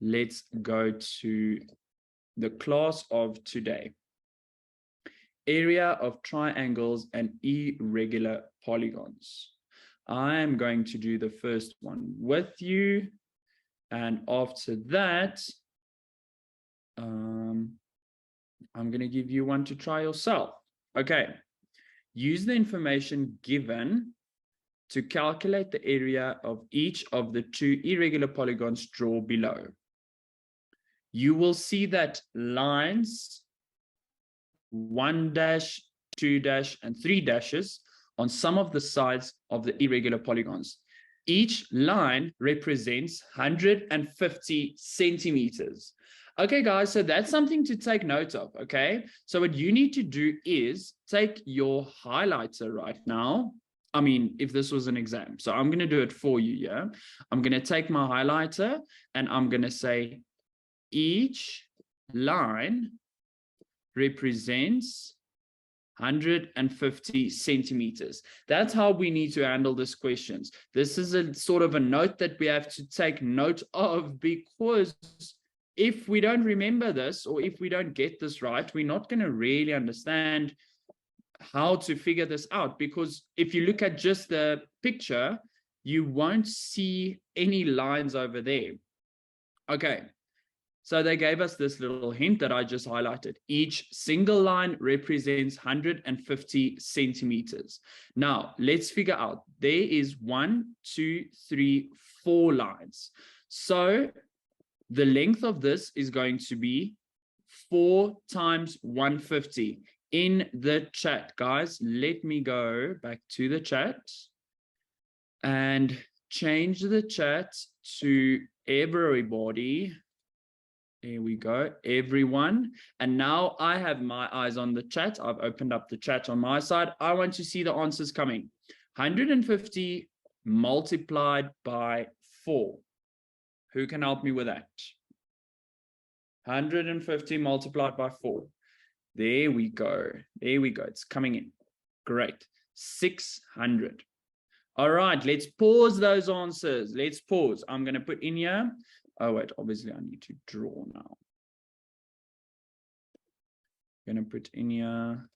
let's go to the class of today. Area of triangles and irregular polygons. I am going to do the first one with you, and after that, I'm going to give you one to try yourself. Okay. Use the information given to calculate the area of each of the two irregular polygons drawn below. You will see that lines 1 dash, 2 dash, and 3 dashes on some of the sides of the irregular polygons. Each line represents 150 centimeters. Okay, guys, so that's something to take note of, okay? So what you need to do is take your highlighter right now. I mean, if this was an exam, so I'm going to do it for you, yeah? I'm going to take my highlighter and I'm going to say each line represents 150 centimeters. That's how we need to handle these questions. This is a sort of a note that we have to take note of, because if we don't remember this, or if we don't get this right, we're not going to really understand how to figure this out. Because if you look at just the picture, you won't see any lines over there. Okay. So they gave us this little hint that I just highlighted. Each single line represents 150 centimeters. Now, let's figure out. There is 1, 2, 3, 4 lines. So the length of this is going to be 4 times 150. In the chat, guys, let me go back to the chat and change the chat to everybody. There we go, everyone. And now I have my eyes on the chat. I've opened up the chat on my side. I want to see the answers coming. 150 multiplied by 4. Who can help me with that? 150 multiplied by 4. There we go. There we go. It's coming in. Great. 600. All right, let's pause those answers. Let's pause. I'm going to put in here. Oh, wait, obviously I need to draw now. I'm going to put in here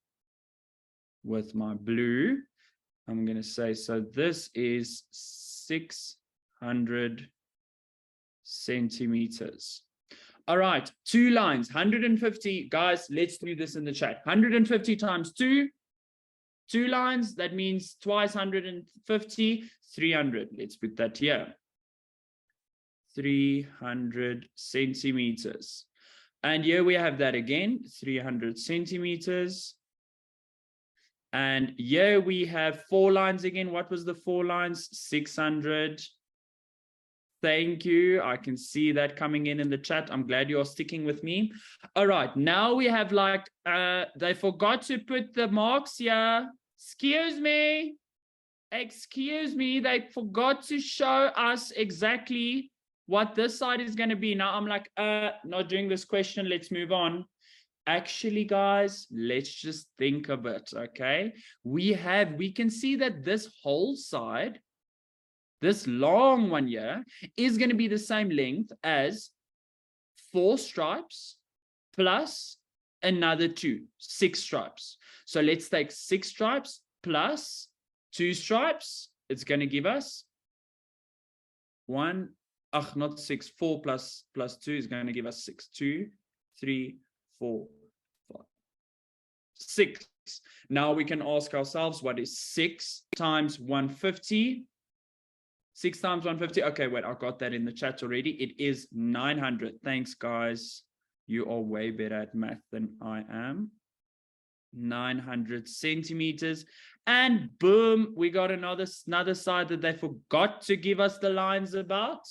with my blue. I'm going to say, so this is 600 centimeters. All right, 2 lines, 150. Guys, let's do this in the chat. 150 times 2. 2 lines, that means twice 150, 300. Let's put that here. 300 centimeters. And here we have that again, 300 centimeters. And here we have 4 lines again. What was the 4 lines? 600. Thank you. I can see that coming in the chat. I'm glad you're sticking with me. All right. Now we have like, they forgot to put the marks here. Excuse me. Excuse me. They forgot to show us exactly what this side is going to be. Now I'm like, not doing this question. Let's move on. Actually, guys, let's just think a bit, okay? We can see that this whole side, this long one here, is going to be the same length as 4 stripes plus another 2, 6 stripes. So let's take 6 stripes plus 2 stripes. It's going to give us 1, not 6, 4 plus 2 is going to give us 6. 2, 3, 4, 5, 6. Now we can ask ourselves, what is 6 times 150? 6 times 150. Okay, wait, I got that in the chat already. It is 900. Thanks, guys. You are way better at math than I am. 900 centimeters. And boom, we got another side that they forgot to give us the lines about.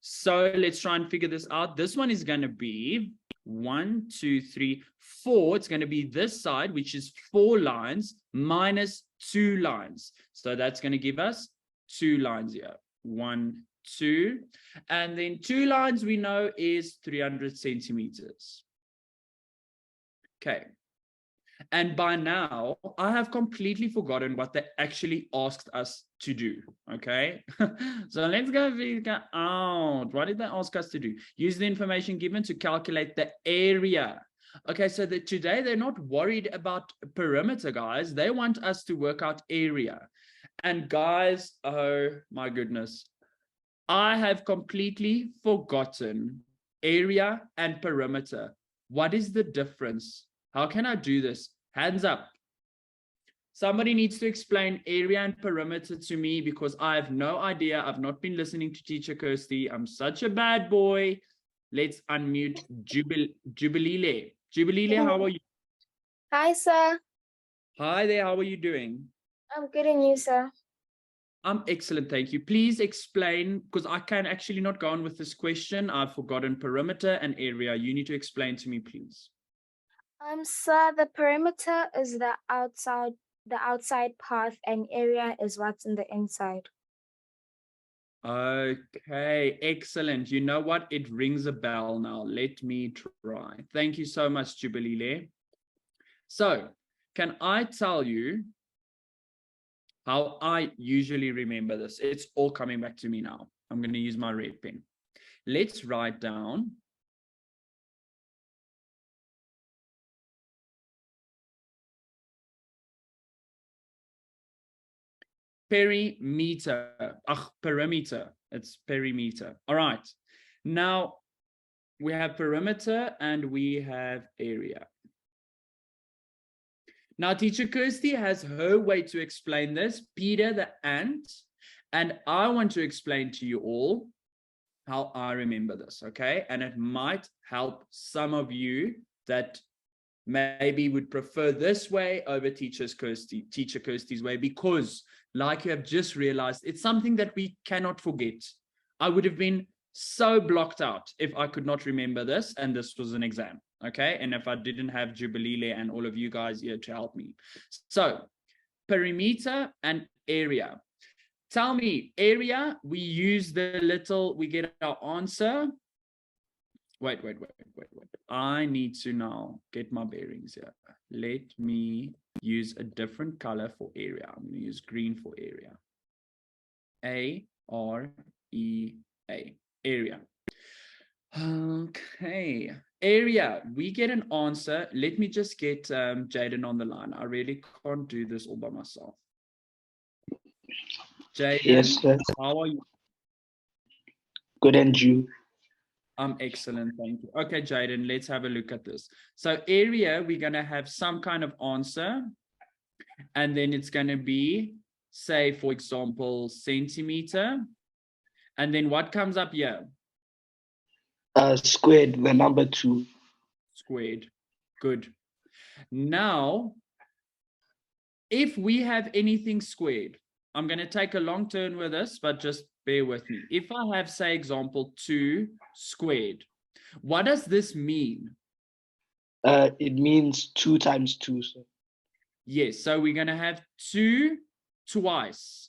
So let's try and figure this out. This one is going to be 1, 2, 3, 4. It's going to be this side, which is 4 lines minus 2 lines. So that's going to give us 2 lines here. 1, 2. And then 2 lines we know is 300 centimeters. Okay. And by now, I have completely forgotten what they actually asked us to do. Okay. So let's go figure out, what did they ask us to do? Use the information given to calculate the area. Okay, so today they're not worried about perimeter, guys. They want us to work out area. And guys, oh my goodness, I have completely forgotten area and perimeter. What is the difference? How can I do this? Hands up. Somebody needs to explain area and perimeter to me because I have no idea. I've not been listening to Teacher Kirsty. I'm such a bad boy. Let's unmute Jubilile. Jubilile, how are you? Hi, sir. Hi there, how are you doing? I'm good, and you, sir? I'm excellent, thank you. Please explain, because I can actually not go on with this question. I've forgotten perimeter and area. You need to explain to me, please. Sir, the perimeter is the outside path, and area is what's in the inside. Okay, excellent. You know what? It rings a bell now. Let me try. Thank you so much, Jubilile. So, can I tell you how I usually remember this? It's all coming back to me now. I'm going to use my red pen. Let's write down perimeter. Perimeter. It's perimeter. All right. Now we have perimeter and we have area. Now, Teacher Kirsty has her way to explain this, Peter the ant, and I want to explain to you all how I remember this, okay? And it might help some of you that maybe would prefer this way over Teacher Kirsty's way, because like you have just realized, it's something that we cannot forget. I would have been so blocked out if I could not remember this, and this was an exam, okay? And if I didn't have Jubilile and all of you guys here to help me. So, perimeter and area. Tell me, area, we use the little, we get our answer. Wait. I need to now get my bearings here. Let me use a different color for area. I'm going to use green for area. A-R-E-A. Area. Okay. Area. We get an answer. Let me just get Jaden on the line. I really can't do this all by myself. Jaden, yes, sir. How are you? Good, and you? I'm excellent, thank you. Okay, Jaden, let's have a look at this. So area, we're going to have some kind of answer. And then it's going to be, say, for example, centimeter. And then what comes up here? Squared, the number 2. Squared. Good. Now, if we have anything squared, I'm going to take a long turn with this, but just bear with me. If I have, say, example 2 squared, what does this mean? It means 2 times 2, sir. Yes, so we're going to have 2 twice.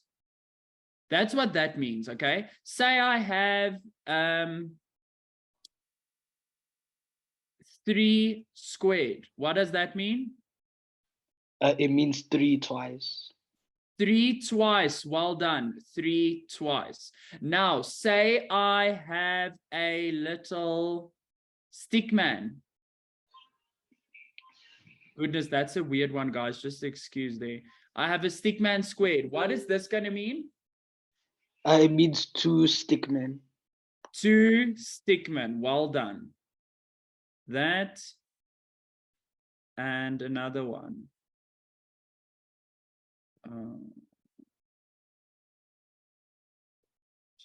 That's what that means, okay? Say I have 3 squared. What does that mean? It means 3 twice. 3 twice. Well done. 3 twice. Now, say I have a little stick man. Goodness, that's a weird one, guys. Just excuse there. I have a stick man squared. What is this going to mean? It means 2 stickmen. 2 stickmen. Well done. That and another one.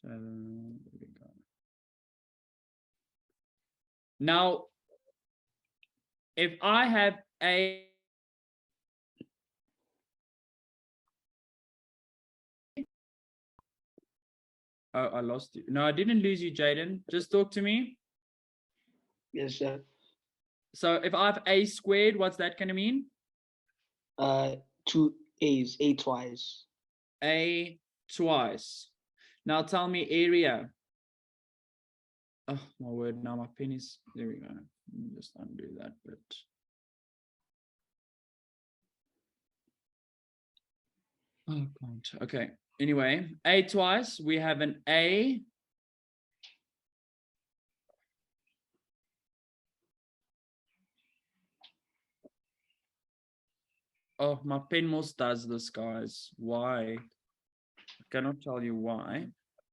There we go. Now, if I have a oh, I lost you. No, I didn't lose you, Jaden. Just talk to me. Yes, sir. So if I have a squared, what's that going to mean? 2 A's, A twice. A twice. Now tell me area. Oh, my word. Now my pen is, there we go. Let me just undo that bit. Oh, God. Okay. Anyway, A twice. We have an A. Oh, my pen most does this, guys. Why? I cannot tell you why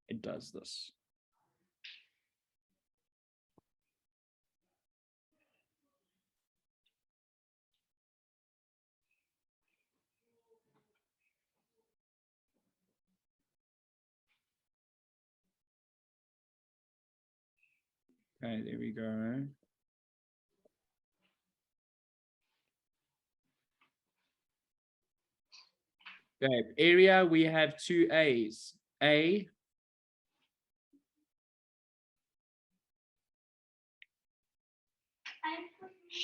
it does this. Okay, there we go. Okay, area, we have two A's. A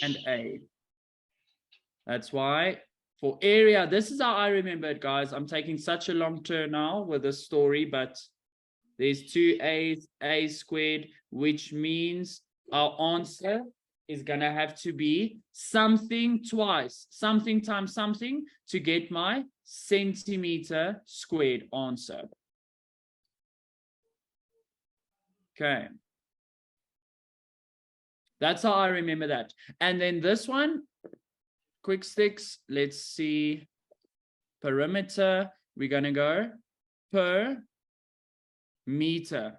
and A. That's why for area, this is how I remember it, guys. I'm taking such a long turn now with this story, but there's two A's, A squared, which means our answer is going to have to be something twice, something times something to get my centimeter squared answer. Okay. That's how I remember that. And then this one, quick sticks, let's see. Perimeter, we're going to go per meter.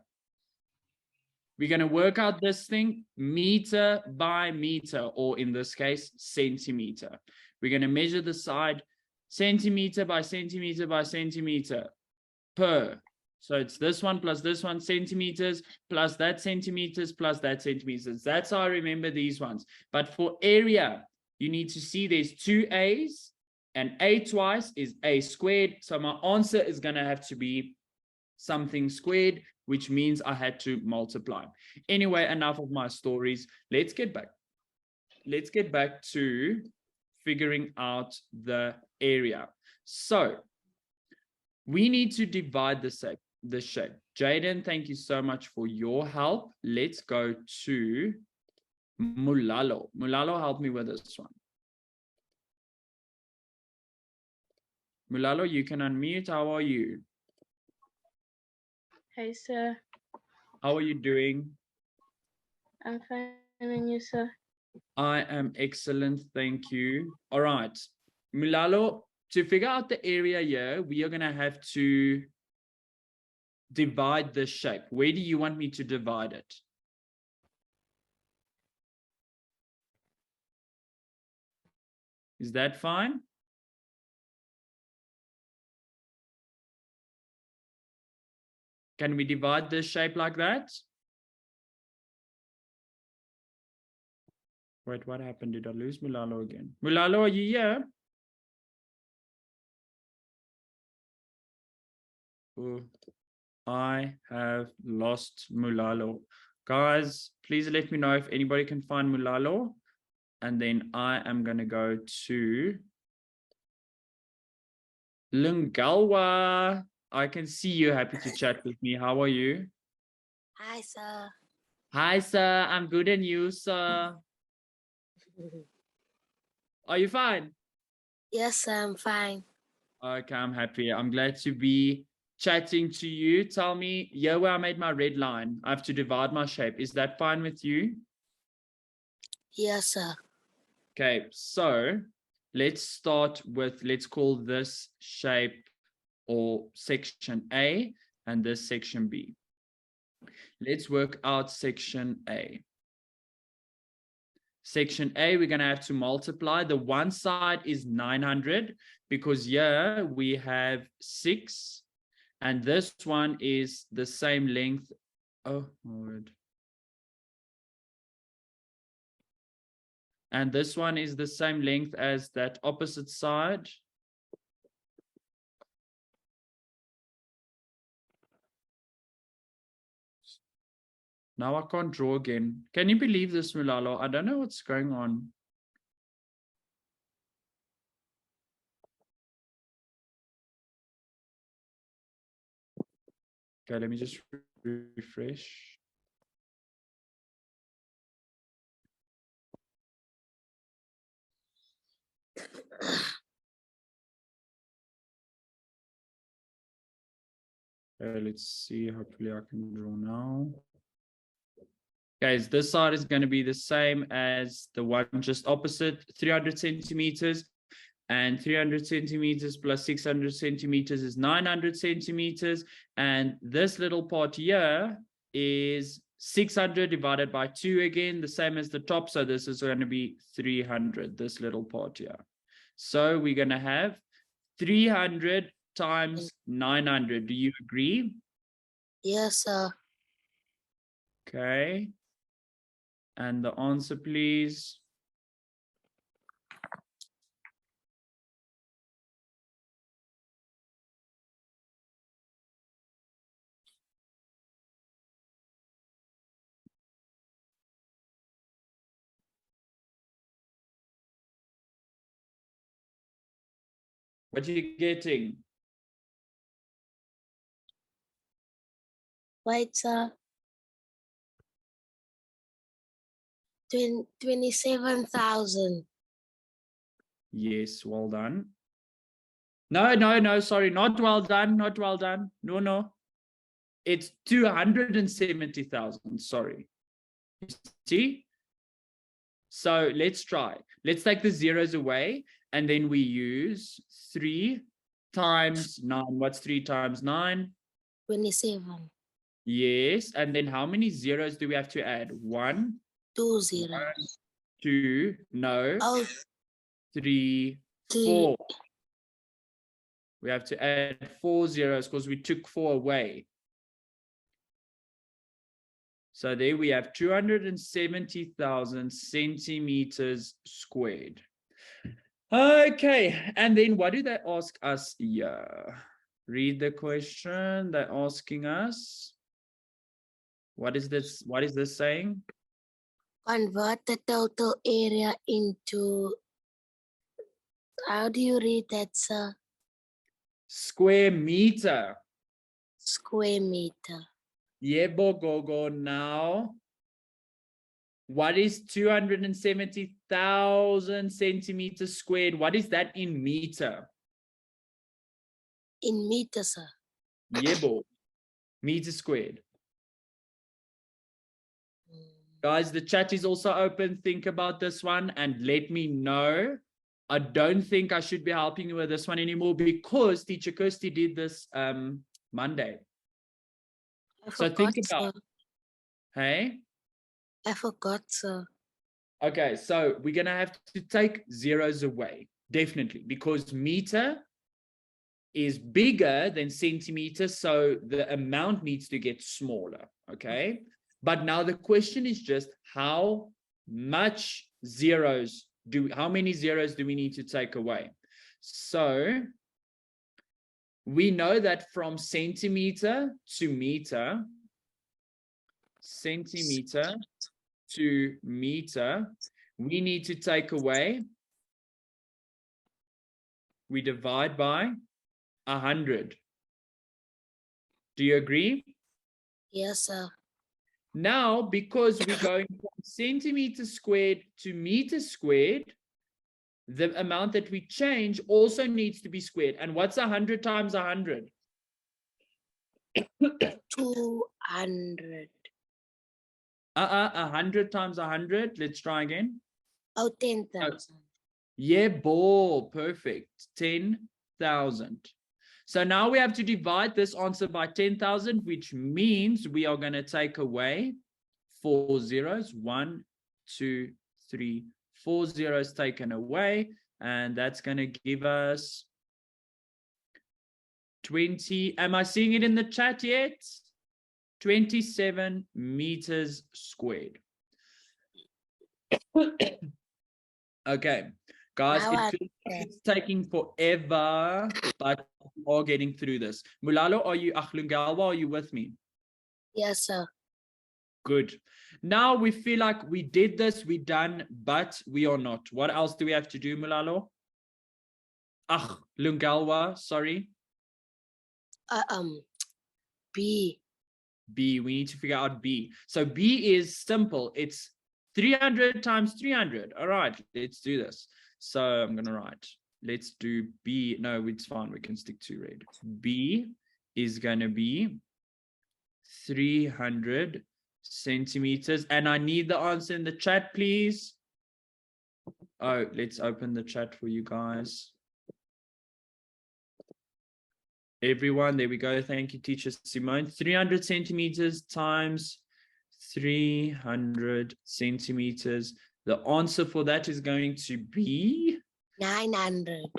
We're going to work out this thing meter by meter, or in this case, centimeter. We're going to measure the side centimeter by centimeter by centimeter per. So it's this one plus this one, centimeters, plus that centimeters, plus that centimeters. That's how I remember these ones. But for area, you need to see there's two A's, and A twice is A squared. So my answer is going to have to be something squared, which means I had to multiply. Anyway, enough of my stories. Let's get back. Let's get back to figuring out the area. So we need to divide the shape. Jaden, thank you so much for your help. Let's go to Mulalo. Mulalo, help me with this one. Mulalo, you can unmute. How are you? Hi, sir. How are you doing? I'm fine, and you, sir? I am excellent, thank you. All right, Mulalo, to figure out the area here, we are going to have to divide the shape. Where do you want me to divide it? Is that fine? Can we divide this shape like that? Wait, what happened? Did I lose Mulalo again? Mulalo, are you here? Oh, I have lost Mulalo. Guys, please let me know if anybody can find Mulalo. And then I am going to go to Lungalwa. I can see you happy to chat with me. How are you? Hi, sir. Hi, sir. I'm good, and you, sir? Are you fine? Yes, I'm fine. Okay, I'm happy. I'm glad to be chatting to you. Tell me, here where I made my red line, I have to divide my shape. Is that fine with you? Yes, sir. Okay, so let's start with, let's call this shape or section A and this section B. Let's work out section A. Section A, we're going to have to multiply. The one side is 900 because here we have 6 and this one is the same length. Oh, my word. And this one is the same length as that opposite side. Now I can't draw again. Can you believe this, Mulalo? I don't know what's going on. Okay, let me just refresh. Let's see. Hopefully I can draw now. Guys, this side is going to be the same as the one just opposite, 300 centimeters. And 300 centimeters plus 600 centimeters is 900 centimeters. And this little part here is 600 divided by 2 again, the same as the top. So this is going to be 300, this little part here. So we're going to have 300 times 900. Do you agree? Yes, sir. Okay. And the answer, please. What are you getting? Wait, sir. 27,000. Yes, well done. No, sorry, not well done, not well done. No. It's 270,000, sorry. See? So let's try. Let's take the zeros away, and then we use 3 times 9. What's 3 times 9? 27. Yes, and then how many zeros do we have to add? 1, 2 zeros. 2, no, Oh, 3, 4. We have to add 4 zeros because we took 4 away. So there we have 270,000 centimeters squared. Okay, and then what do they ask us here? Read the question. They're asking us, what is this? What is this saying? convert the total area into, how do you read that, sir? Square meter. Square meter. Yebo gogo. Now, what is 270,000 centimeters squared? What is that in meter? In meter, sir. Yebo. Meter squared. Guys, the chat is also open. Think about this one and let me know. I don't think I should be helping you with this one anymore because Teacher Kirsty did this Monday. I So forgot, think about, sir. hey? I forgot, sir. Okay, so we're going to have to take zeros away, definitely, because meter is bigger than centimeter, so the amount needs to get smaller, okay? But now the question is just how much zeros how many zeros do we need to take away? So we know that from centimeter to meter, we need to take away, we divide by 100. Do you agree? Yes, sir. Now, because we're going from centimeter squared to meter squared, the amount that we change also needs to be squared. And what's 100 times 100? 200. 100 times 100. Let's try again. Oh, 10,000. Yeah, ball. Perfect. 10,000. So now we have to divide this answer by 10,000, which means we are going to take away 4 zeros. 1, 2, 3, 4 zeros taken away. And that's going to give us 20. Am I seeing it in the chat yet? 27 meters squared. Okay. Guys, it's taking forever, but we're getting through this. Mulalo, are you with me? Yes, sir. Good. Now we feel like we did this, we're done, but we are not. What else do we have to do, Mulalo? Lungalwa, sorry. B. B, we need to figure out B. So B is simple. It's 300 times 300. All right, let's do this. So I'm going to write, let's do B. No, it's fine. We can stick to red. B is going to be 300 centimeters. And I need the answer in the chat, please. Oh, let's open the chat for you guys. Everyone, there we go. Thank you, teacher Simone. 300 centimeters times 300 centimeters. The answer for that is going to be 900.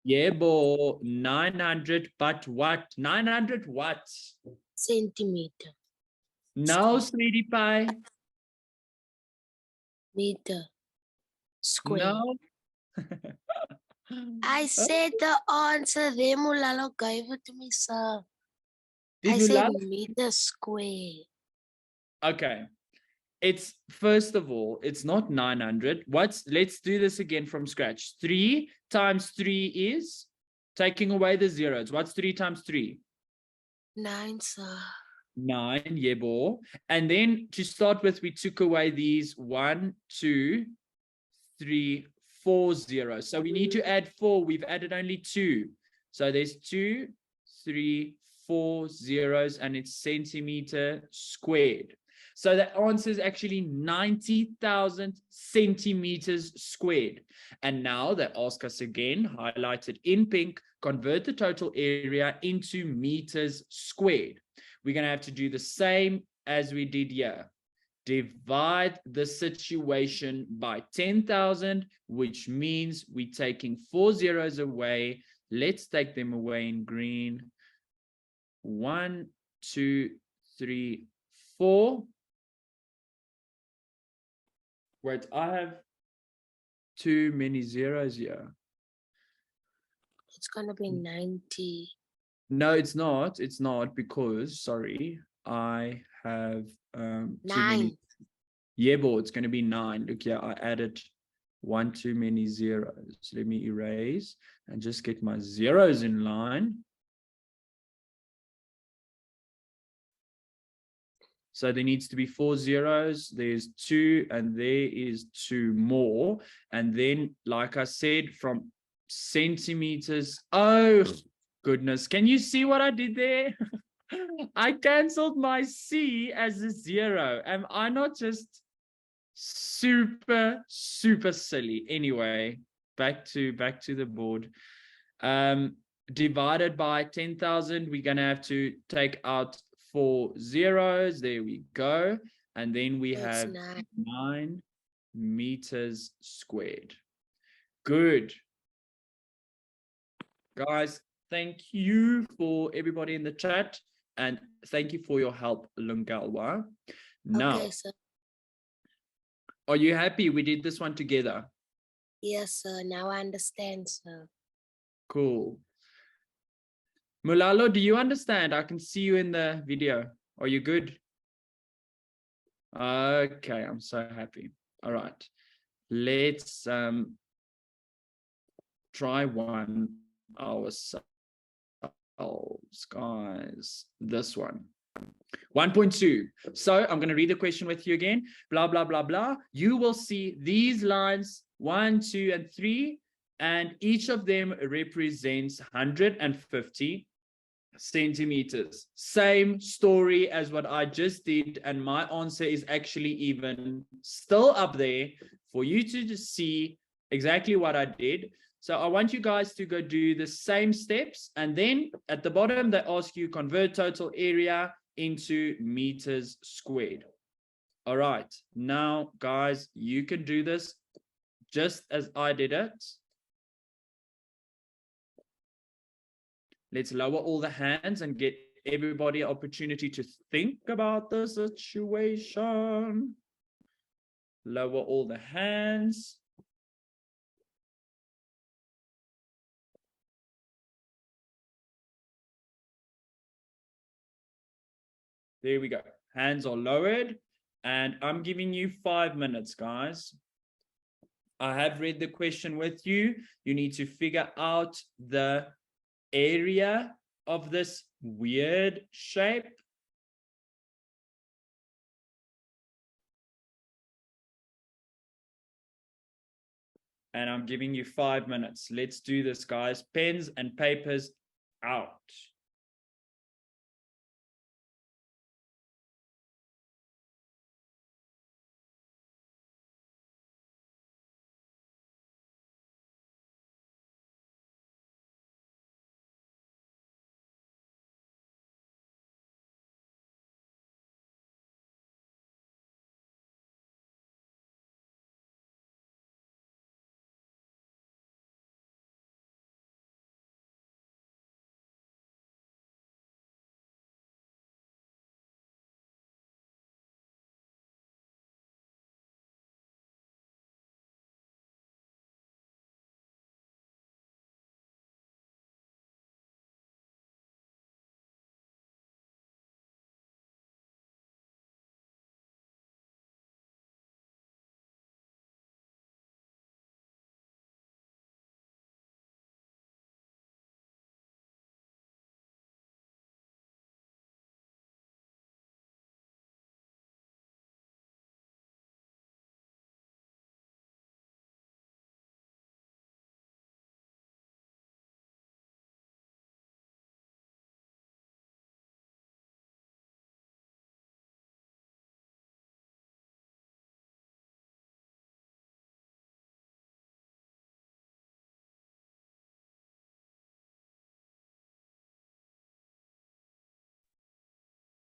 yeah, boy, 900, but what? 900 what? Centimeter. No, sweetie pie. Meter. Square. No. I said the answer there, Mulalo gave it to me, sir. Did I you said love? meter square. Okay. It's first of all, it's not 900. Let's do this again from scratch. 3 times 3 is taking away the zeros. What's 3 times 3? 9, sir. 9, yeah, boy. And then to start with, we took away these 1, 2, 3, 4 zeros. So we need to add 4. We've added only 2. So there's 2, 3, 4 zeros, and it's centimeter squared. So the answer is actually 90,000 centimeters squared. And now they ask us again, highlighted in pink, convert the total area into meters squared. We're going to have to do the same as we did here. Divide the situation by 10,000, which means we're taking 4 zeros away. Let's take them away in green. 1, 2, 3, 4. Wait, I have too many zeros here. It's going to be 90. No, it's not. It's not because, sorry, I have too 9. many. Yeah, but it's going to be 9. Look, yeah, I added 1 too many zeros. Let me erase and just get my zeros in line. So there needs to be 4 zeros. There's 2, and there is 2 more. And then, like I said, from centimeters. Oh, goodness. Can you see what I did there? I canceled my C as a 0. Am I not just super silly? Anyway, back to the board. Divided by 10,000, we're going to have to take out 4 zeros. There we go. And then we That's have 9. 9 meters squared. Good. Guys, thank you for everybody in the chat. And thank you for your help, Lungalwa. Now, Okay, sir. are you happy we did this one together? Yes, sir. Now I understand, sir. Cool. Mulalo, do you understand? I can see you in the video. Are you good? Okay, I'm so happy. All right. Let's try one ourselves, guys. This one. 1.2. So I'm going to read the question with you again. Blah, blah, blah, blah. You will see these lines 1, 2, and 3, and each of them represents 150 centimeters. Same story as what I just did, and my answer is actually even still up there for you to just see exactly what I did. So I want you guys to go do the same steps, and then at the bottom they ask you convert total area into meters squared. All right, now guys, you can do this just as I did it. Let's lower all the hands and get everybody an opportunity to think about the situation. Lower all the hands. There we go. Hands are lowered. And I'm giving you 5 minutes, guys. I have read the question with you. You need to figure out the area of this weird shape. And I'm giving you 5 minutes. Let's do this, guys. Pens and papers out.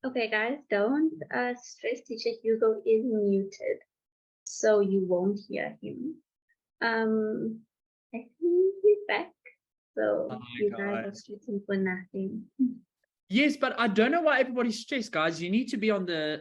Okay, guys, don't stress. Teacher Hugo is muted, so you won't hear him. I think he's back. So Hi, you guys are guys. stressing for nothing. Yes, but I don't know why everybody's stressed, guys. You need to be on the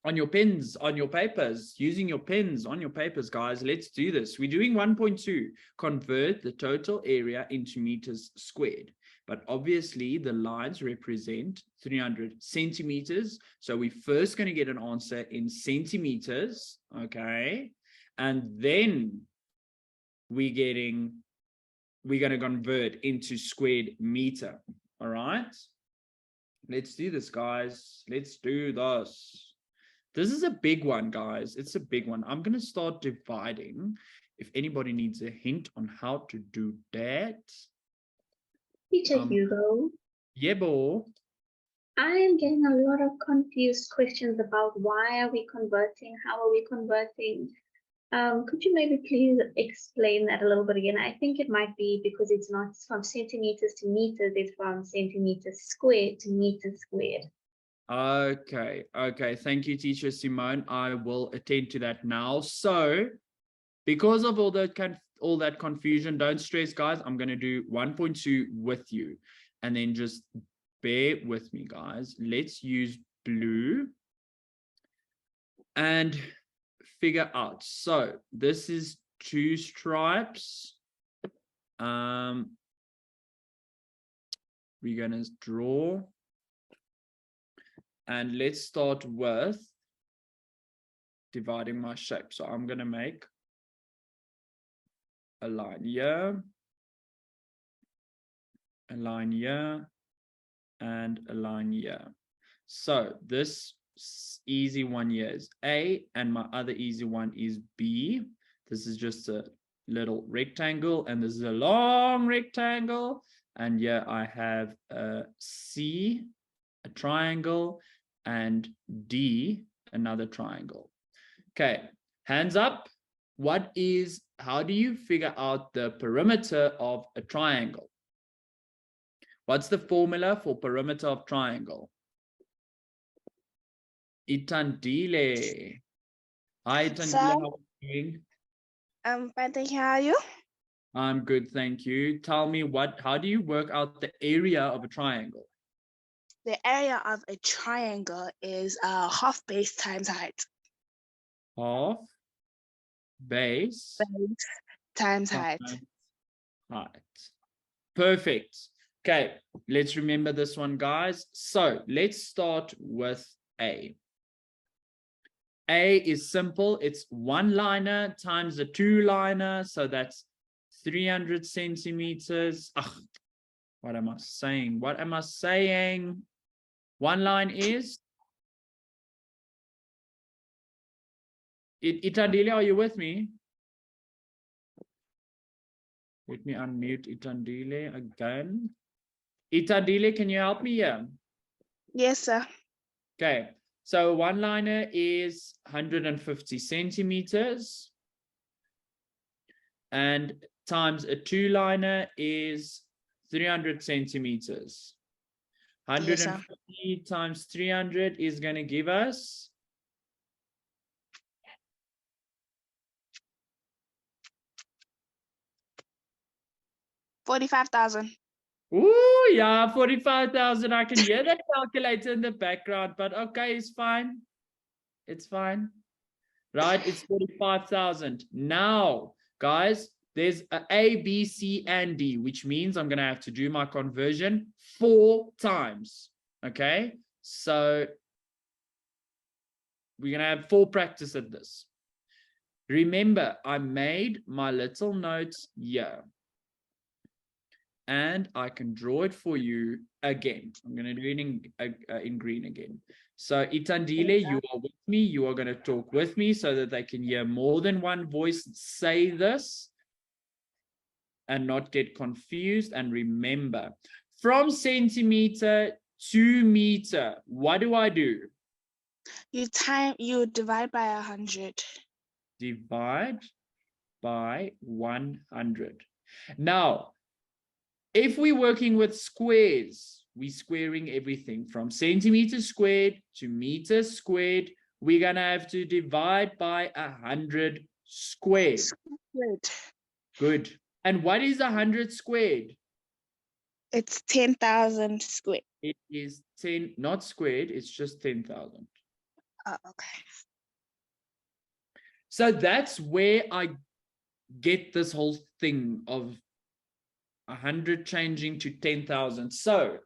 on your pens, on your papers, using your pens on your papers, guys. Let's do this. We're doing 1.2. Convert the total area into meters squared. But obviously the lines represent 300 centimeters. So we're first going to get an answer in centimeters, okay? And then we're going to convert into squared meter, all right? Let's do this, guys. Let's do this. This is a big one, guys. It's a big one. I'm going to start dividing. If anybody needs a hint on how to do that. Teacher Hugo, Yeah, bo. I am getting a lot of confused questions about why are we converting? How are we converting? Could you maybe please explain that a little bit again? I think it might be because it's not from centimeters to meters, it's from centimeters squared to meters squared. Okay. Thank you, Teacher Simone. I will attend to that now. So, because of all that confusion, don't stress, guys. I'm going to do 1.2 with you. And then just bear with me, guys. Let's use blue and figure out. So this is 2 stripes. We're going to draw. And let's start with dividing my shape. So I'm going to make a line here, a line here, and a line here. So this easy one here is A, and my other easy one is B. This is just a little rectangle, and this is a long rectangle. And here I have a C, a triangle, and D, another triangle. Okay, hands up. How do you figure out the perimeter of a triangle? What's the formula for perimeter of triangle? Itandile. Hi, Itandile, how are you doing? Fine, thank you. How are you? I'm good, thank you. Tell me how do you work out the area of a triangle? The area of a triangle is half base times height. Half base Times height. height. Perfect. Okay, let's remember this one, guys. So let's start with A. A is simple. It's 1-liner times a 2-liner. So that's 300 centimeters. What am I saying? What am I saying? 1 line is? Itandile, are you with me? Let me unmute Itandile again. Itandile, can you help me here? Yes, sir. Okay, so 1-liner is 150 centimeters. And times a 2-liner is 300 centimeters. 150 yes, times 300 is going to give us 45,000. Ooh, yeah, 45,000. I can hear that calculator in the background, but okay, it's fine. It's fine. Right, it's 45,000. Now, guys, there's A, B, C, and D, which means I'm going to have to do my conversion 4 times. Okay, so we're going to have 4 practice at this. Remember, I made my little notes here. And I can draw it for you again. I'm going to do it in green again. So Itandile, you are with me. You are going to talk with me so that they can hear more than one voice say this and not get confused. And remember, from centimeter to meter, what do I do? You divide by 100. Divide by 100. Now, if we're working with squares, we're squaring everything from centimeters squared to meters squared. We're going to have to divide by 100 squared. Good. Good. And what is 100 squared? It's 10,000 squared. It is 10, not squared, it's just 10,000. Oh, okay. So that's where I get this whole thing of 100 changing to 10,000. So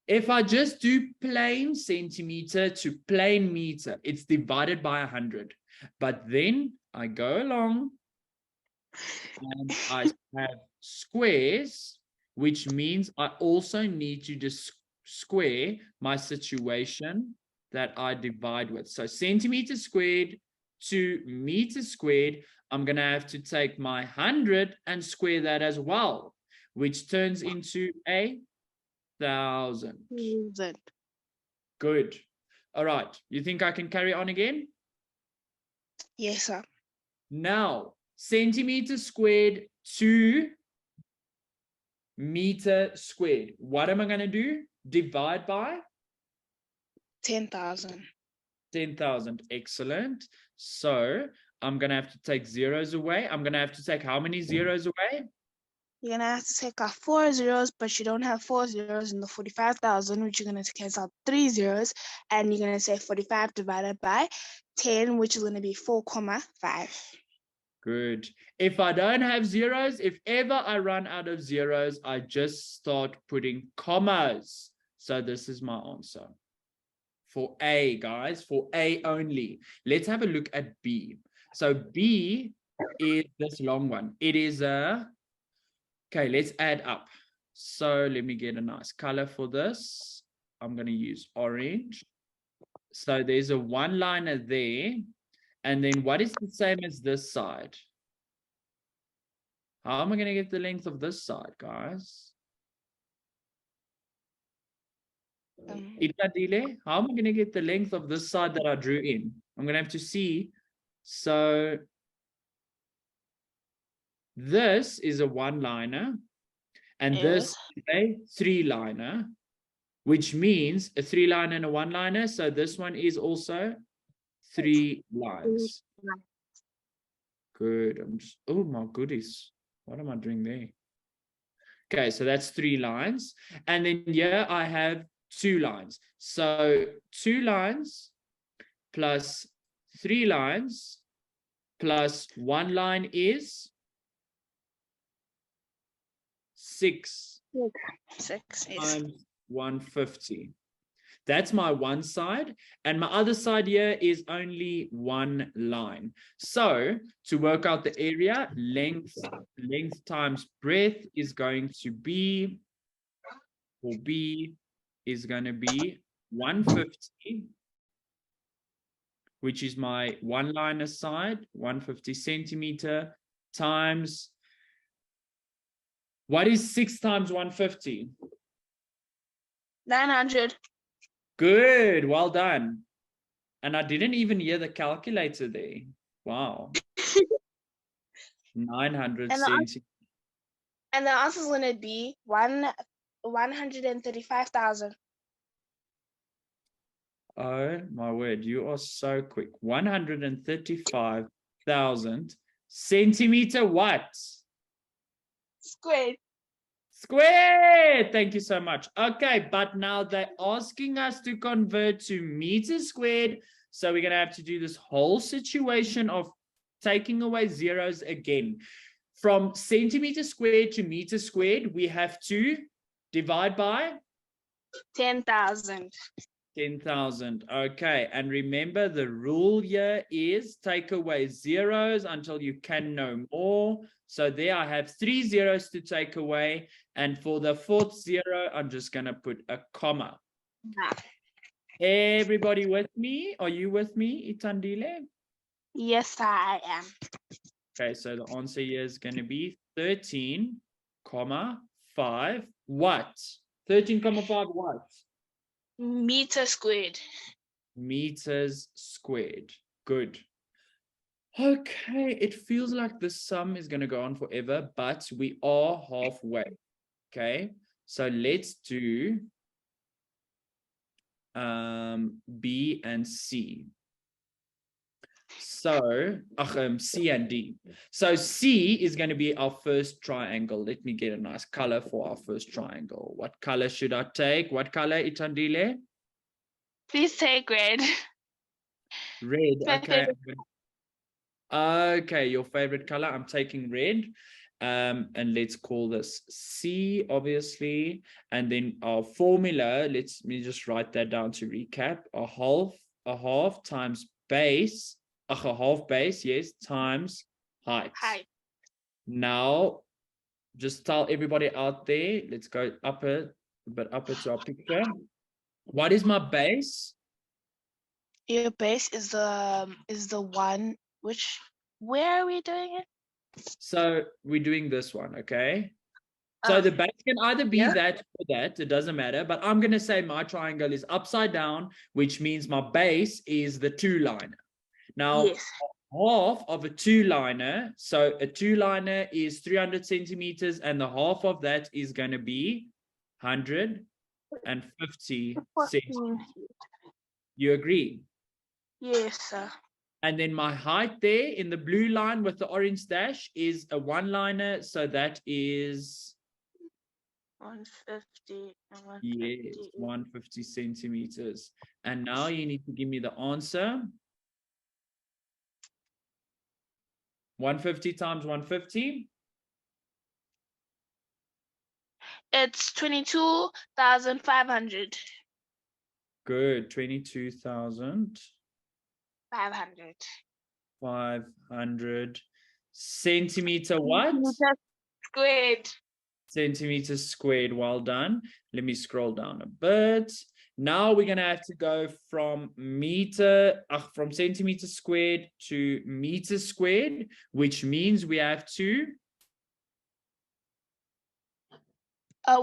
if I just do plain centimeter to plain meter, it's divided by 100. But then I go along and I have squares, which means I also need to just square my situation that I divide with. So centimeter squared to meter squared, I'm going to have to take my 100 and square that as well, which turns into 1,000. Good. All right. You think I can carry on again? Yes, sir. Now, centimeter squared to meter squared. What am I going to do? Divide by 10,000. 10,000. Excellent. So I'm going to have to take zeros away. I'm going to have to take how many zeros away? You're gonna have to take off 4 zeros, but you don't have 4 zeros in the 45,000, which you're gonna cancel out 3 zeros, and you're gonna say 45 divided by 10, which is gonna be 4,5. Good. If I don't have zeros, if ever I run out of zeros, I just start putting commas. So this is my answer for A, guys, for A only. Let's have a look at B. So B is this long one. It is a, okay, let's add up. So let me get a nice color for this. I'm going to use orange. So there's a one-liner there. And then what is the same as this side? How am I going to get the length of this side, guys? Itadile, how am I going to get the length of this side that I drew in? I'm going to have to see. So this is a one-liner, and this is a three-liner, which means a three-liner and a one-liner. So this one is also 3 lines. Good. I'm just, oh my goodies. What am I doing there? Okay, so that's 3 lines. And then here I have 2 lines. So 2 lines plus 3 lines plus 1 line is 6 times 150. That's my one side, and my other side here is only 1 line. So to work out the area, length times breadth is going to be, for B, is going to be 150, which is my one-liner side, 150 centimeter, times, what is 6 times 150? 900. Good, well done. And I didn't even hear the calculator there. Wow. 900 centimeters. And the answer is going to be 135,000. Oh my word, you are so quick. 135,000 centimeter what? Squared. Squared. Thank you so much. Okay, but now they're asking us to convert to meters squared. So we're going to have to do this whole situation of taking away zeros again. From centimeter squared to meter squared, we have to divide by 10,000. 10,000. Okay, and remember the rule here is take away zeros until you can no more. So there I have 3 zeros to take away. And for the 4th 0, I'm just going to put a comma. Everybody with me? Are you with me, Itandile? Yes, I am. Okay, so the answer here is going to be 13, 5 what? 13, 5 what? Meter squared. Meters squared. Good. Okay, it feels like this sum is going to go on forever, but we are halfway. Okay, so let's do B and C. So C and D. So C is going to be our first triangle. Let me get a nice color for our first triangle. What color should I take? What color, Itandile? Please take red. Red. My Okay. favorite. Okay, your favorite color. I'm taking red. And let's call this C, obviously. And then our formula, let me just write that down to recap. A half times base, a half base, yes, times height. Height. Now, just tell everybody out there, let's go up a bit upper to our picture. What is my base? Your base is the one which, where are we doing it? So we're doing this one, okay? So the base can either be that or that, it doesn't matter, but I'm going to say my triangle is upside down, which means my base is the two-liner. Now, Yes. half of a two-liner, so a two-liner is 300 centimeters, and the half of that is going to be 150 centimeters. You agree? Yes, sir. And then my height there in the blue line with the orange dash is a one-liner, so that is 150 and 150. yes, 150 centimeters. And now you need to give me the answer. 150 times 150. It's 22,500. Good. 22,500 500. centimeter what? Squared. Centimeters squared. Well done. Let me scroll down a bit. Now we're going to have to go from from centimeter squared to meter squared, which means we have to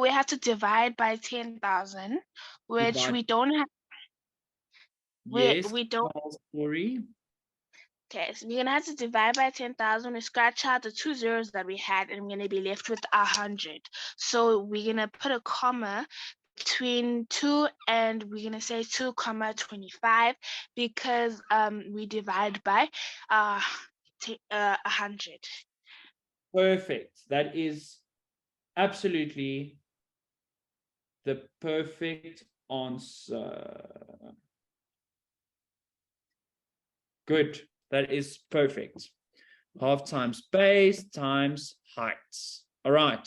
We have to divide by 10,000, which divide. we don't have. Yes, We don't. Sorry. Okay, so we're gonna have to divide by 10,000. We scratch out the 2 zeros that we had, and we're gonna be left with 100. So we're gonna put a comma between 2, and we're gonna say 2,25 because we divide by 100. Perfect. That is absolutely the perfect answer. Good. That is perfect. Half times base times height. All right.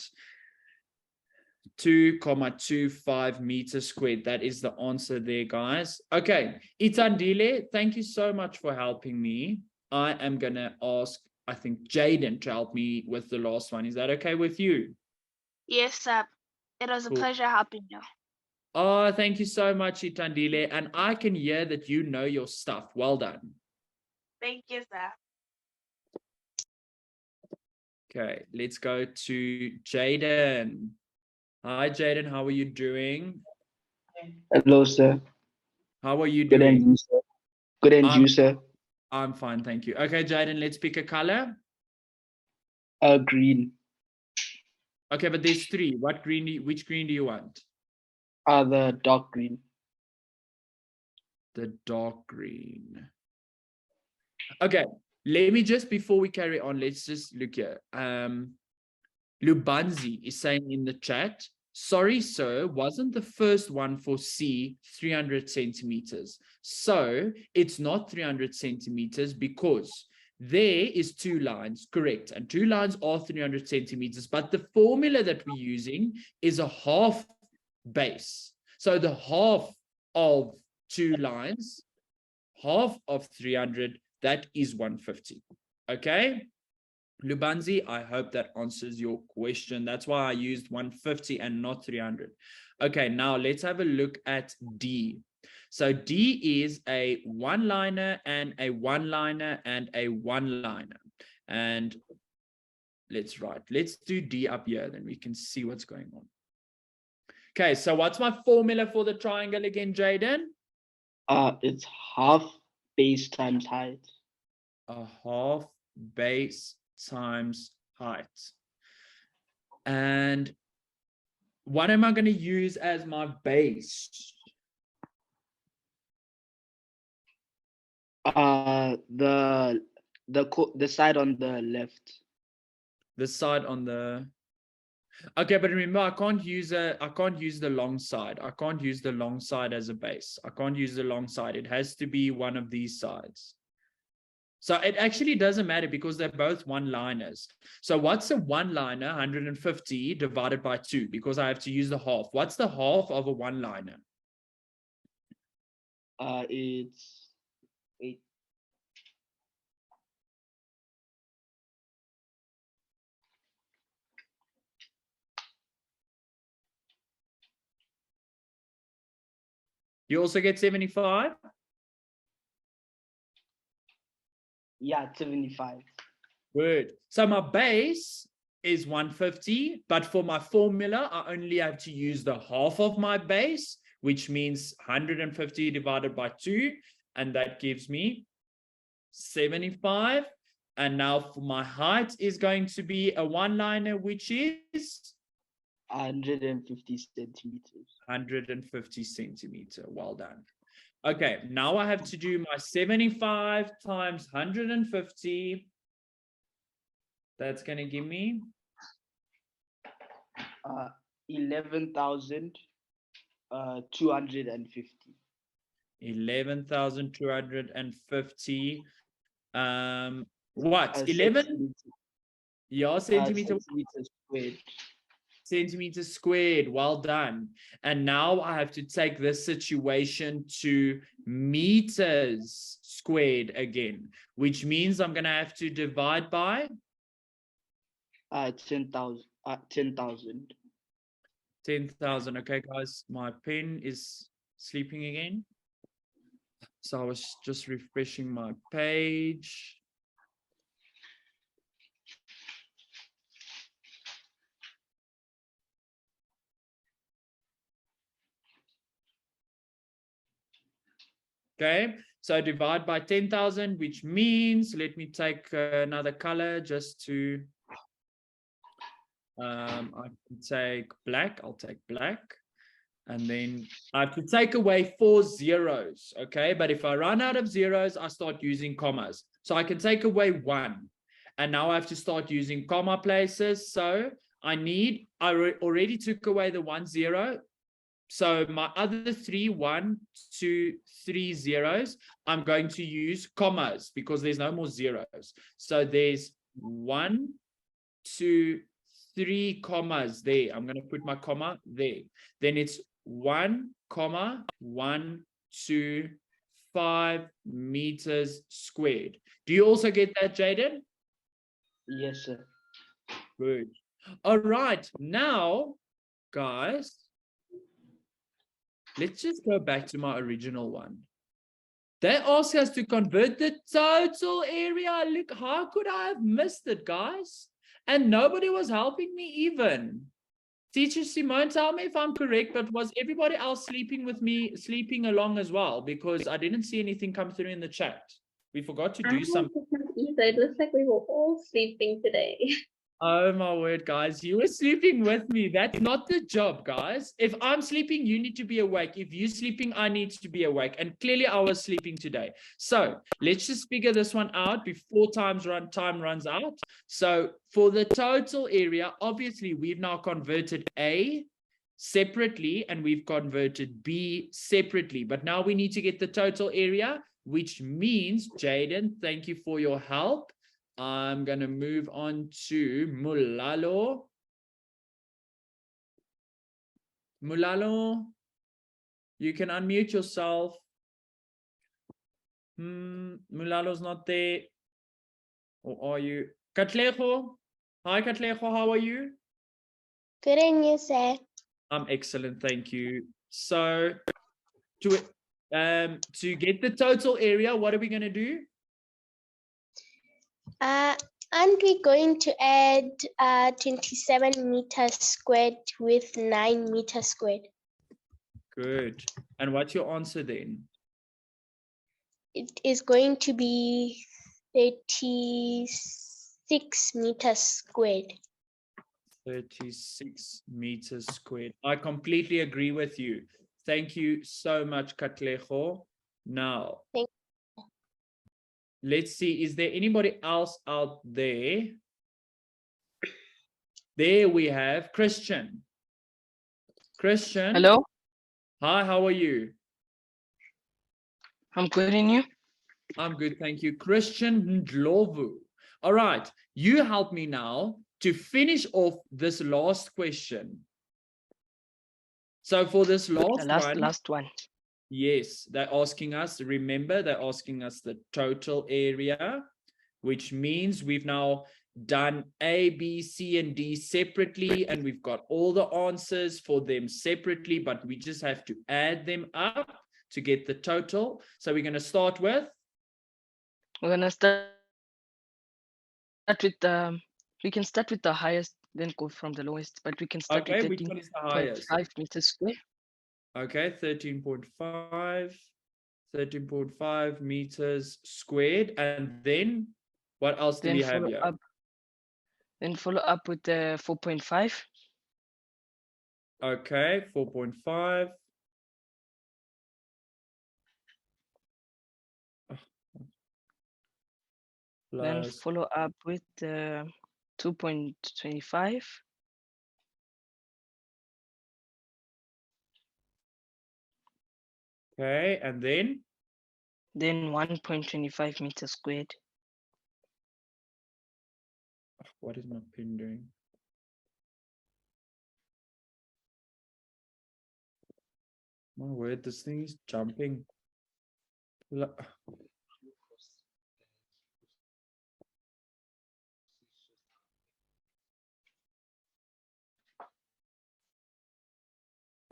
2,25 meters squared. That is the answer there, guys. Okay. Itandile, thank you so much for helping me. I am going to ask, I think, Jaden to help me with the last one. Is that okay with you? Yes, sir. It was a pleasure helping you. Oh, thank you so much, Itandile. And I can hear that you know your stuff. Well done. Thank you, sir. Okay, let's go to Jaden. Hi, Jaden. How are you doing? Hello, sir. How are you Good and doing? you, sir. Good and you, sir. I'm fine, thank you. Okay, Jaden, let's pick a color. Green. Okay, but there's three. Which green do you want? The dark green. The dark green. Okay, let me just, before we carry on, let's just look here. Lubanzi is saying in the chat, sorry, sir, wasn't the first one for C 300 centimeters? So it's not 300 centimeters because there is two lines, correct? And two lines are 300 centimeters, but the formula that we're using is a half base. So the half of two lines, half of 300, that is 150. Okay? Lubanzi, I hope that answers your question. That's why I used 150 and not 300. Okay, now let's have a look at D. So D is a one-liner and a one-liner and a one-liner. And let's do D up here, then we can see what's going on. Okay, so what's my formula for the triangle again, Jaden? It's half base times height. A half base times height. And what am I going to use as my base? The side on the left. The side on the. Okay, but remember, I can't use the long side. I can't use the long side as a base. I can't use the long side. It has to be one of these sides. So it actually doesn't matter because they're both one-liners. So what's a one-liner, 150 divided by 2? Because I have to use the half. What's the half of a one-liner? It's 8. You also get 75? Yeah, 75. Good. So my base is 150, but for my formula, I only have to use the half of my base, which means 150 divided by 2, and that gives me 75. And now for my height is going to be a one-liner, which is 150 centimeters. 150 centimeter. Well done. Okay, now I have to do my 75 times 150. That's going to give me 11,250. 11,250. What? 11? Yeah, centimeter. Centimeters squared. Centimeters squared. Well done. And now I have to take this situation to meters squared again, which means I'm going to have to divide by 10,000. 10,000. 10,000. Okay, guys, my pen is sleeping again. So I was just refreshing my page. Okay, so divide by 10,000, which means, let me take another color just to, I can take black. I'll take black. And then I have to take away 4 zeros, okay? But if I run out of zeros, I start using commas. So I can take away 1. And now I have to start using comma places. So I already took away the 1 0. So my other 3, 1, 2, 3 zeros, I'm going to use commas because there's no more zeros. So there's 1, 2, 3 commas there. I'm going to put my comma there. Then it's 1, 1, 2, 5 meters squared. Do you also get that, Jaden? Yes, sir. Good. All right. Now, guys, let's just go back to my original one. They asked us to convert the total area. Look, how could I have missed it, guys? And nobody was helping me even. Teacher Simone, tell me if I'm correct, but was everybody else sleeping with me, sleeping along as well? Because I didn't see anything come through in the chat. We forgot to do something. Either. It looks like we were all sleeping today. Oh my word, guys, you were sleeping with me. That's not the job, guys. If I'm sleeping, you need to be awake. If you're sleeping, I need to be awake. And clearly I was sleeping today. So let's just figure this one out before time runs out. So for the total area, obviously we've now converted A separately and we've converted B separately. But now we need to get the total area, which means, Jaden, thank you for your help. I'm going to move on to Mulalo. Mulalo, you can unmute yourself. Mulalo's not there. Or are you? Katlejo. Hi, Katlejo. How are you? Good, and you, sir? I'm excellent. Thank you. So to get the total area, what are we going to do? Aren't we going to add 27 meters squared with 9 meters squared? Good. And what's your answer then? It is going to be 36 meters squared. 36 meters squared. I completely agree with you. Thank you so much, Katlejo. Now, let's see, is there anybody else out there? There we have Christian. Christian. Hello, Hi, how are you? I'm good, and you? I'm good, thank you. Christian Ndlovu. All right, you help me now to finish off this last question. So for this Last one. yes, they're asking us, remember, they're asking us the total area, which means we've now done A, B, C, and D separately, and we've got all the answers for them separately, but we just have to add them up to get the total. So we're going to start with? We're gonna start with we can start with the highest, then go from the lowest, but we can start Okay, with which one is the highest? 13.5 meters square. Okay, 13.5 meters squared. And then what else do Then we have follow here? up. Then follow up with the 4.5. Okay, 4.5. Then Plus, follow up with 2.25. okay, and then? Then 1.25 meters squared. What is my pen doing? My word, this thing is jumping.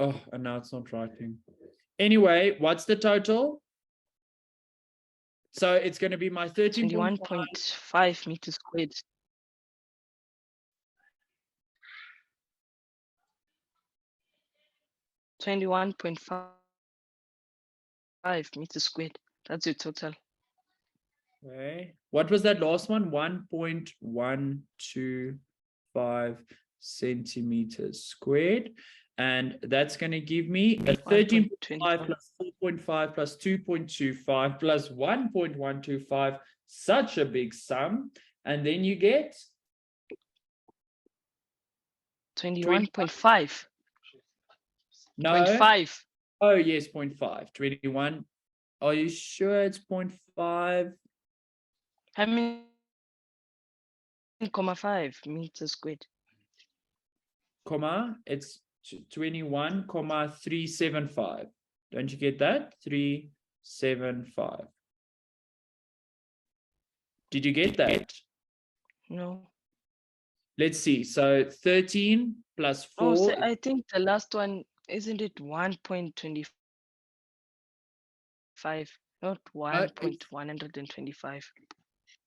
Oh, and now it's not writing. Anyway, what's the total? So it's going to be my 13.5. 21.5 meters squared. 21.5 meters squared. That's your total. Okay. What was that last one? 1.125 centimeters squared. And that's going to give me a 13.5 plus 4.5 plus 2.25 plus 1.125. Such a big sum. And then you get 21.5. no. 0.5. Oh, yes, 0.5. 21. Are you sure it's 0.5? I mean, 0.5 meters squared. Comma, it's 21,375. Don't you get that? 375. Did you get that? No. Let's see. So 13 plus 4. Oh, so I think the last one, isn't it 1.25? Not 1.125.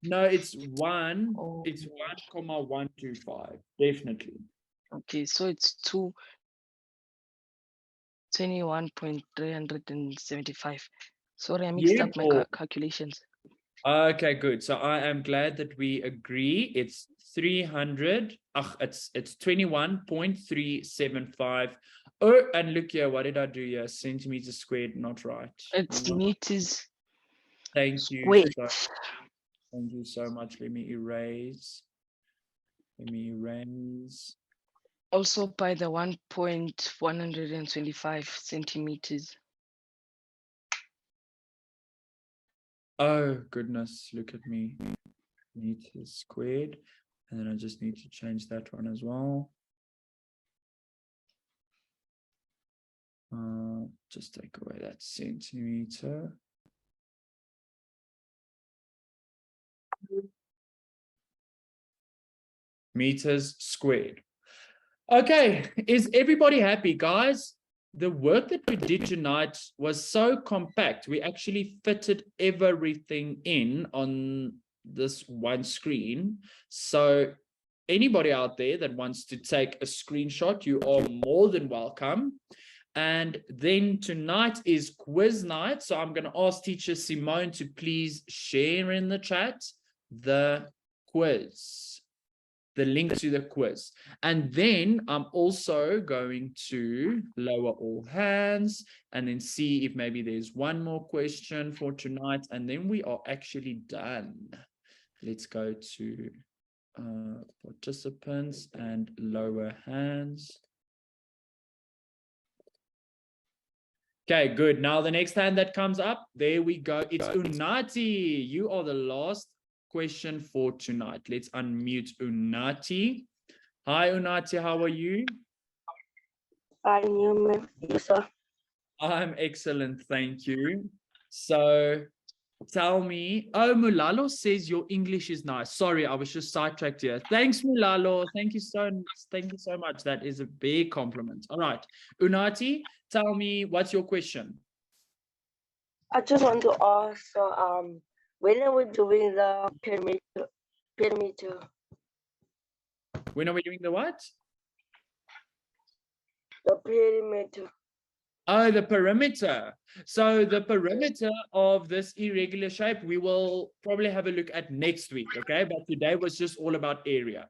No, it's 1. Oh. It's 1,125. Definitely. Okay, so it's 21.375. Sorry, I mixed up my calculations. Okay, good. So I am glad that we agree. It's 300. It's 21.375. Oh, and look here. What did I do here? Centimeters squared, not right. It's meters Thank you. squared. Thank you so much. Let me erase. Also by the 1.125 centimeters. Oh, goodness. Look at me. Meters squared. And then I just need to change that one as well. Just take away that centimeter. Meters squared. Okay, is everybody happy, guys? The work that we did tonight was so compact. We actually fitted everything in on this one screen. So anybody out there that wants to take a screenshot, you are more than welcome. And then tonight is quiz night. So I'm going to ask teacher Simone to please share in the chat the quiz. the link to the quiz. And then I'm also going to lower all hands and then see if maybe there's one more question for tonight. And then we are actually done. Let's go to participants and lower hands. Okay, good. Now the next hand that comes up, there we go. It's Unati. You are the last question for tonight. Let's unmute Unati. Hi, Unati. How are you? You, sir. I'm excellent. Thank you. So tell me, oh, Mulalo says your English is nice. Sorry, I was just sidetracked here. Thanks, Mulalo. Thank you so much. That is a big compliment. All right. Unati, tell me, what's your question? I just want to ask, when are we doing the perimeter? When are we doing the what? The perimeter. Oh, the perimeter. So the perimeter of this irregular shape, we will probably have a look at next week, okay? But today was just all about area.